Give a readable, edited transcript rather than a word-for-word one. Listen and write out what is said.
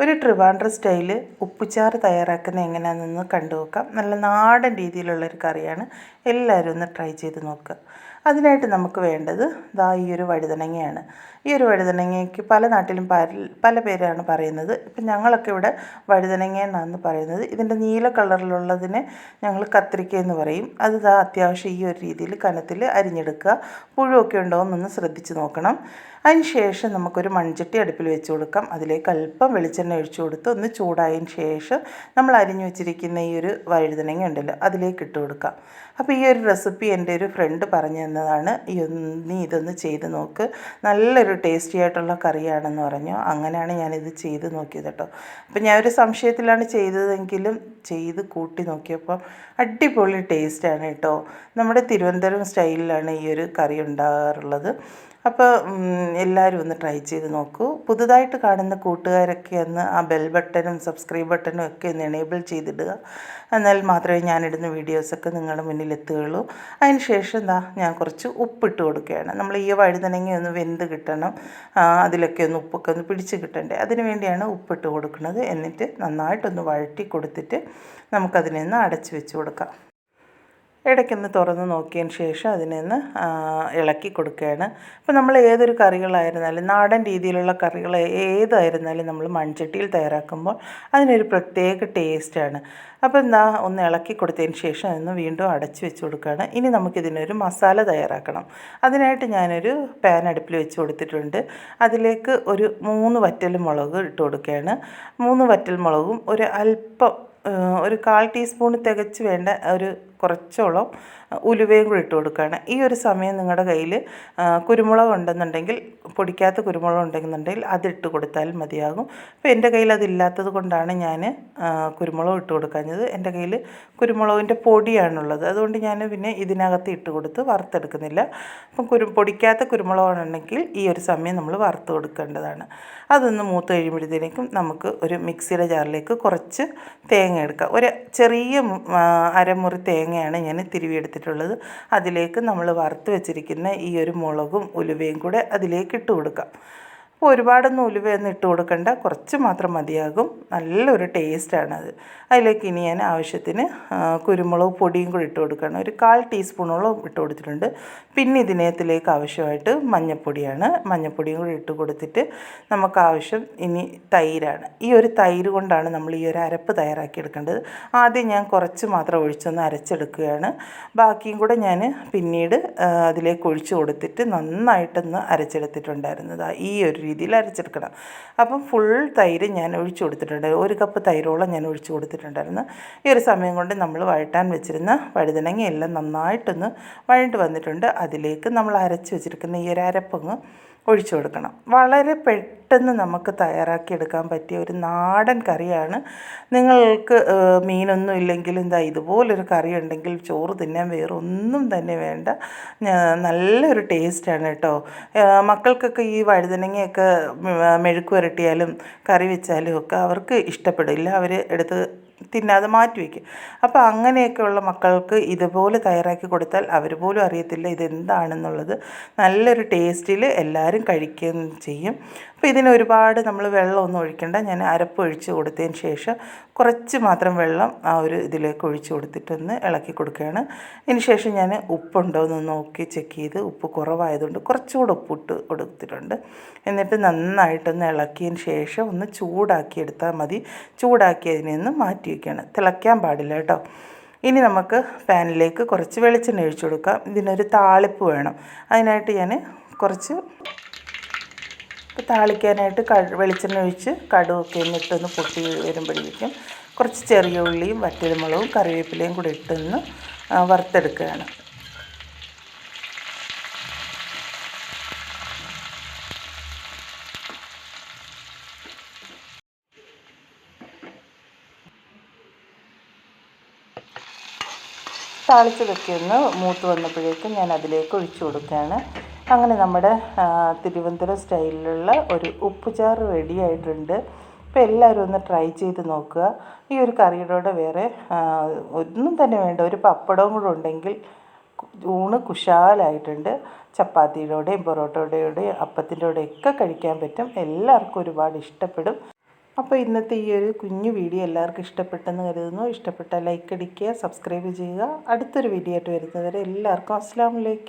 ഒരു ട്രിവാൻഡ്രം സ്റ്റൈല് ഉപ്പുചാറ് തയ്യാറാക്കുന്നത് എങ്ങനെയാണെന്ന് കണ്ടു നോക്കാം. നല്ല നാടൻ രീതിയിലുള്ളൊരു കറിയാണ്. എല്ലാവരും ഒന്ന് ട്രൈ ചെയ്ത് നോക്കുക. അതിനായിട്ട് നമുക്ക് വേണ്ടത് ഈ ഒരു വഴുതനങ്ങയാണ്. ഈ ഒരു വഴുതനങ്ങയ്ക്ക് പല നാട്ടിലും പല പേരാണ് പറയുന്നത്. ഇപ്പം ഞങ്ങളൊക്കെ ഇവിടെ വഴുതനങ്ങ എന്നാണ് പറയുന്നത്. ഇതിൻ്റെ നീല കളറിലുള്ളതിനെ ഞങ്ങൾ കത്തിരിക്ക എന്ന് പറയും. അത് അത്യാവശ്യം ഈ ഒരു രീതിയിൽ കനത്തിൽ അരിഞ്ഞെടുക്കുക. പുഴുവൊക്കെ ഉണ്ടോ എന്നൊന്ന് ശ്രദ്ധിച്ച് നോക്കണം. അതിന് ശേഷം നമുക്കൊരു മൺചട്ടി അടുപ്പിൽ വെച്ച് കൊടുക്കാം. അതിലേക്ക് അല്പം വെളിച്ചെണ്ണ ഒഴിച്ചു കൊടുത്ത് ഒന്ന് ചൂടായതിന് ശേഷം നമ്മൾ അരിഞ്ഞു വെച്ചിരിക്കുന്ന ഈ ഒരു വഴുതനങ്ങ ഉണ്ടല്ലോ അതിലേക്ക് ഇട്ട് കൊടുക്കാം. അപ്പോൾ ഈ ഒരു റെസിപ്പി എൻ്റെ ഒരു ഫ്രണ്ട് പറഞ്ഞു തന്നതാണ്. നീ ഇതൊന്ന് ചെയ്ത് നോക്ക്, നല്ലൊരു ടേസ്റ്റി ആയിട്ടുള്ള കറിയാണെന്ന് പറഞ്ഞു. അങ്ങനെയാണ് ഞാനിത് ചെയ്ത് നോക്കിയത് കേട്ടോ. അപ്പോൾ ഞാനൊരു സംശയത്തിലാണ് ചെയ്തതെങ്കിലും ചെയ്ത് കൂട്ടി നോക്കിയപ്പോൾ അടിപൊളി ടേസ്റ്റാണ് കേട്ടോ. നമ്മുടെ തിരുവനന്തപുരം സ്റ്റൈലിലാണ് ഈ ഒരു കറി ഉണ്ടാകാറുള്ളത്. അപ്പോൾ എല്ലാവരും ഒന്ന് ട്രൈ ചെയ്ത് നോക്കൂ. പുതുതായിട്ട് കാണുന്ന കൂട്ടുകാരൊക്കെ ഒന്ന് ആ ബെൽ ബട്ടണും സബ്സ്ക്രൈബ് ബട്ടണും ഒക്കെ ഒന്ന് എനേബിൾ ചെയ്തിടുക. എന്നാൽ മാത്രമേ ഞാനിടുന്ന വീഡിയോസൊക്കെ നിങ്ങളുടെ മുന്നിൽ എത്തുകയുള്ളൂ. അതിന് ശേഷം ഞാൻ കുറച്ച് ഉപ്പിട്ട് കൊടുക്കുകയാണ്. നമ്മൾ ഈ വഴുതനങ്ങ ഒന്ന് വെന്ത് കിട്ടണം, അതിലൊക്കെ ഒന്ന് ഉപ്പൊക്കെ ഒന്ന് പിടിച്ച് കിട്ടണ്ടേ, അതിന് വേണ്ടിയാണ് ഉപ്പിട്ട് കൊടുക്കുന്നത്. എന്നിട്ട് നന്നായിട്ടൊന്ന് വഴറ്റി കൊടുത്തിട്ട് നമുക്കതിനെ ഒന്ന് അടച്ച് വെച്ച് കൊടുക്കാം. ഇടയ്ക്കൊന്ന് തുറന്ന് നോക്കിയതിന് ശേഷം അതിനൊന്ന് ഇളക്കി കൊടുക്കുകയാണ്. അപ്പോൾ നമ്മൾ ഏതൊരു കറികളായിരുന്നാലും നാടൻ രീതിയിലുള്ള കറികൾ ഏതായിരുന്നാലും നമ്മൾ മൺചട്ടിയിൽ തയ്യാറാക്കുമ്പോൾ അതിനൊരു പ്രത്യേക ടേസ്റ്റാണ്. അപ്പോൾ ഒന്ന് ഇളക്കി കൊടുത്തതിന് ശേഷം അതൊന്ന് വീണ്ടും അടച്ച് വെച്ച് കൊടുക്കുകയാണ്. ഇനി നമുക്കിതിനൊരു മസാല തയ്യാറാക്കണം. അതിനായിട്ട് ഞാനൊരു പാൻ അടുപ്പിൽ വെച്ച് കൊടുത്തിട്ടുണ്ട്. അതിലേക്ക് ഒരു 3 വറ്റൽമുളക് ഇട്ട് കൊടുക്കുകയാണ്. 3 വറ്റൽമുളകും ഒരു അല്പം ഒരു 1/4 ടീസ്പൂൺ തികച്ച് വേണ്ട ഒരു കുറച്ചോളം ഉലുവയും കൂടി ഇട്ട് കൊടുക്കുകയാണ്. ഈ ഒരു സമയം നിങ്ങളുടെ കയ്യിൽ കുരുമുളക് ഉണ്ടെന്നുണ്ടെങ്കിൽ, പൊടിക്കാത്ത കുരുമുളക് ഉണ്ടെന്നുണ്ടെങ്കിൽ അതിട്ട് കൊടുത്താൽ മതിയാകും. അപ്പോൾ എൻ്റെ കയ്യിൽ അതില്ലാത്തത് കൊണ്ടാണ് ഞാൻ കുരുമുളക് ഇട്ട് കൊടുക്കാഞ്ഞത്. എൻ്റെ കയ്യിൽ കുരുമുളകിൻ്റെ പൊടിയാണുള്ളത്, അതുകൊണ്ട് ഞാൻ പിന്നെ ഇതിനകത്ത് ഇട്ട് കൊടുത്ത് വറുത്തെടുക്കുന്നില്ല. അപ്പം പൊടിക്കാത്ത കുരുമുളകാണെങ്കിൽ ഈ ഒരു സമയം നമ്മൾ വറുത്ത് കൊടുക്കേണ്ടതാണ്. അതൊന്ന് മൂത്ത് കഴിയുമ്പോഴത്തേക്കും നമുക്ക് ഒരു മിക്സിയുടെ ജാറിലേക്ക് കുറച്ച് തേങ്ങ എടുക്കാം. ഒരു ചെറിയ അരമുറി തേങ്ങയാണ് ഞാൻ തിരുവിയെടുത്തിട്ടുള്ളത്. അതിലേക്ക് നമ്മൾ വറുത്ത് വെച്ചിരിക്കുന്ന ഈ ഒരു മുളകും ഉലുവയും കൂടെ അതിലേക്ക് ഇട്ട് കൊടുക്കാം. അപ്പോൾ ഒരുപാടൊന്നും ഉലുവയൊന്നും ഇട്ട് കൊടുക്കണ്ട, കുറച്ച് മാത്രം മതിയാകും. നല്ലൊരു ടേസ്റ്റാണത്. അതിലേക്ക് ഇനി ഞാൻ ആവശ്യത്തിന് കുരുമുളക് പൊടിയും കൂടി ഇട്ട് കൊടുക്കണം. ഒരു 1/4 ടീസ്പൂണോളം ഇട്ട് കൊടുത്തിട്ടുണ്ട്. പിന്നെ ഇതിനകത്തിലേക്ക് ആവശ്യമായിട്ട് മഞ്ഞൾപ്പൊടിയാണ്. മഞ്ഞൾപ്പൊടിയും കൂടി ഇട്ട് കൊടുത്തിട്ട് നമുക്ക് ആവശ്യം ഇനി തൈരാണ്. ഈ ഒരു തൈര് കൊണ്ടാണ് നമ്മൾ ഈ ഒരു അരപ്പ് തയ്യാറാക്കിയെടുക്കേണ്ടത്. ആദ്യം ഞാൻ കുറച്ച് മാത്രം ഒഴിച്ചൊന്ന് അരച്ചെടുക്കുകയാണ്. ബാക്കിയും കൂടെ ഞാൻ പിന്നീട് അതിലേക്ക് ഒഴിച്ച് കൊടുത്തിട്ട് നന്നായിട്ടൊന്ന് അരച്ചെടുത്തിട്ടുണ്ടായിരുന്നത്. ഈ ഒരു രീതിയിൽ അരച്ചെടുക്കണം. അപ്പം ഫുൾ തൈര് ഞാൻ ഒഴിച്ചു കൊടുത്തിട്ടുണ്ട്. 1 കപ്പ് തൈരോളം ഞാൻ ഒഴിച്ചു കൊടുത്തിട്ടുണ്ടായിരുന്നു. ഈ ഒരു സമയം കൊണ്ട് നമ്മൾ വഴറ്റാൻ വെച്ചിരുന്ന വഴുതനങ്ങ എല്ലാം നന്നായിട്ടൊന്ന് വഴണ്ട് വന്നിട്ടുണ്ട്. അതിലേക്ക് നമ്മൾ അരച്ച് വെച്ചിരിക്കുന്ന ഈ ഒരു അരപ്പങ്ങ് ഒഴിച്ചു കൊടുക്കണം. വളരെ പെട്ടെന്ന് നമുക്ക് തയ്യാറാക്കിയെടുക്കാൻ പറ്റിയ ഒരു നാടൻ കറിയാണ്. നിങ്ങൾക്ക് മീനൊന്നും ഇല്ലെങ്കിലും ഇതുപോലൊരു കറി ഉണ്ടെങ്കിൽ ചോറ് തിന്നാൻ വേറെ ഒന്നും തന്നെ വേണ്ട. നല്ലൊരു ടേസ്റ്റാണ് കേട്ടോ. മക്കൾക്കൊക്കെ ഈ വഴുതനങ്ങയൊക്കെ മെഴുക്ക് പുരട്ടിയാലും കറി വെച്ചാലും ഒക്കെ അവർക്ക് ഇഷ്ടപ്പെടില്ല. അവർ എടുത്ത് തിന്നാതെ മാറ്റി വയ്ക്കും. അപ്പോൾ അങ്ങനെയൊക്കെയുള്ള മക്കൾക്ക് ഇതുപോലെ തയ്യാറാക്കി കൊടുത്താൽ അവർ പോലും അറിയത്തില്ല ഇതെന്താണെന്നുള്ളത്. നല്ലൊരു ടേസ്റ്റിൽ എല്ലാവരും കഴിക്കുകയും ചെയ്യും. അപ്പോൾ ഇതിന് ഒരുപാട് നമ്മൾ വെള്ളമൊന്നും ഒഴിക്കേണ്ട. ഞാൻ അരപ്പ് ഒഴിച്ച് കൊടുത്തതിന് ശേഷം കുറച്ച് മാത്രം വെള്ളം ആ ഒരു ഇതിലേക്ക് ഒഴിച്ച് കൊടുത്തിട്ടൊന്ന് ഇളക്കി കൊടുക്കുകയാണ്. അതിന് ശേഷം ഞാൻ ഉപ്പുണ്ടോ എന്ന് നോക്കി ചെക്ക് ചെയ്ത് ഉപ്പ് കുറവായതുകൊണ്ട് കുറച്ചുകൂടെ ഉപ്പിട്ട് കൊടുത്തിട്ടുണ്ട്. എന്നിട്ട് നന്നായിട്ടൊന്ന് ഇളക്കിയതിന് ശേഷം ഒന്ന് ചൂടാക്കി എടുത്താൽ മതി. ചൂടാക്കിയതിനെ ഒന്ന് മാറ്റി വയ്ക്കുകയാണ്. തിളയ്ക്കാൻ പാടില്ല കേട്ടോ. ഇനി നമുക്ക് പാനിലേക്ക് കുറച്ച് വെളിച്ചെണ്ണ ഒഴിച്ചു കൊടുക്കാം. ഇതിനൊരു താളിപ്പ് വേണം. അതിനായിട്ട് ഞാൻ കുറച്ച് താളിക്കാനായിട്ട് വെളിച്ചെണ്ണ ഒഴിച്ച് കടുവൊക്കെ ഇട്ടൊന്ന് പൊട്ടി വരുമ്പോഴേക്കും കുറച്ച് ചെറിയ ഉള്ളിയും വറ്റൽമുളകും കറിവേപ്പിലയും കൂടി ഇട്ടൊന്ന് വറുത്തെടുക്കുകയാണ്. താളിച്ചതൊക്കെ ഒന്ന് മൂത്ത് വന്നപ്പോഴേക്കും ഞാൻ അതിലേക്ക് ഒഴിച്ചു കൊടുക്കുകയാണ്. അങ്ങനെ നമ്മുടെ തിരുവനന്തപുരം സ്റ്റൈലിലുള്ള ഒരു ഉപ്പുചാറ് റെഡി ആയിട്ടുണ്ട്. അപ്പോൾ എല്ലാവരും ഒന്ന് ട്രൈ ചെയ്ത് നോക്കുക. ഈ ഒരു കറിയുടെ വേറെ ഒന്നും തന്നെ വേണ്ട, ഒരു പപ്പടവും കൂടെ ഉണ്ടെങ്കിൽ ഊണ് കുശാലായിട്ടുണ്ട്. ചപ്പാത്തിയുടെയും പൊറോട്ടയുടെയും അപ്പത്തിൻ്റെ കൂടെയൊക്കെ കഴിക്കാൻ പറ്റും. എല്ലാവർക്കും ഒരുപാട് ഇഷ്ടപ്പെടും. അപ്പോൾ ഇന്നത്തെ ഈ ഒരു കുഞ്ഞു വീഡിയോ എല്ലാവർക്കും ഇഷ്ടപ്പെട്ടെന്ന് കരുതുന്നു. ഇഷ്ടപ്പെട്ടാൽ ലൈക്ക് അടിക്കുക, സബ്സ്ക്രൈബ് ചെയ്യുക. അടുത്തൊരു വീഡിയോ ആയിട്ട് വരുന്നതുവരെ എല്ലാവർക്കും അസ്സലാമു അലൈക്കും.